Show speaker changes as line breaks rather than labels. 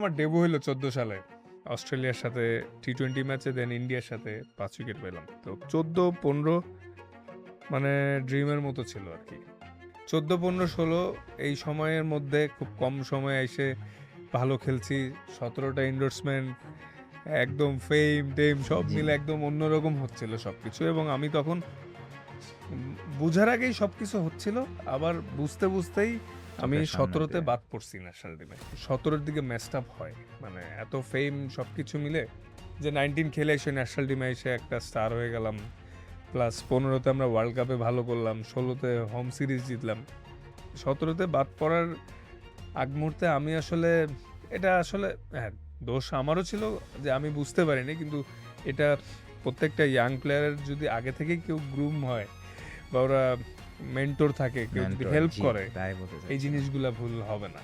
আমার ডেবু হলো 14 সালে অস্ট্রেলিয়ার সাথে টি-20 ম্যাচে, দেন ইন্ডিয়ার সাথে 5 উইকেট পেলাম। তো 14-15 মানে ড্রিমের মতো ছিল আর কি। 14-15-16 এই সময়ের মধ্যে খুব কম সময়ে এসে ভালো খেলছি। 17টা এন্ডোর্সমেন্ট, একদম ফেম সব
জি।
মিলে একদম অন্যরকম হচ্ছিল সবকিছু, এবং আমি তখন বুঝার আগেই সবকিছু হচ্ছিল। আবার বুঝতেই আমি
চোখের সামনে
17তে
দিয়ে।
বাদ পড়ছি ন্যাশনাল টিমে। 17-র দিকে ম্যাচড আপ হয়। মানে এত ফেম সবকিছু মিলে যে 19 খেলে এসে ন্যাশনাল টিমে এসে একটা স্টার হয়ে গেলাম। প্লাস 15তে আমরা ওয়ার্ল্ড কাপে ভালো করলাম, 16তে হোম সিরিজ জিতলাম। 17তে বাদ পড়ার আগ মুহূর্তে আমি আসলে এটা আসলে হ্যাঁ, দোষ আমারও ছিল যে আমি বুঝতে পারিনি। কিন্তু এটা প্রত্যেকটা ইয়াং প্লেয়ারের যদি আগে থেকেই কেউ গ্রুম হয় বা ওরা মেন্টর থাকে, কেউ যদি
মেন্টর,
হেল্প
জি,
করে,
তাই বলতে
এই
চাচ্ছিলাম।
জিনিসগুলা ভুল হবে না।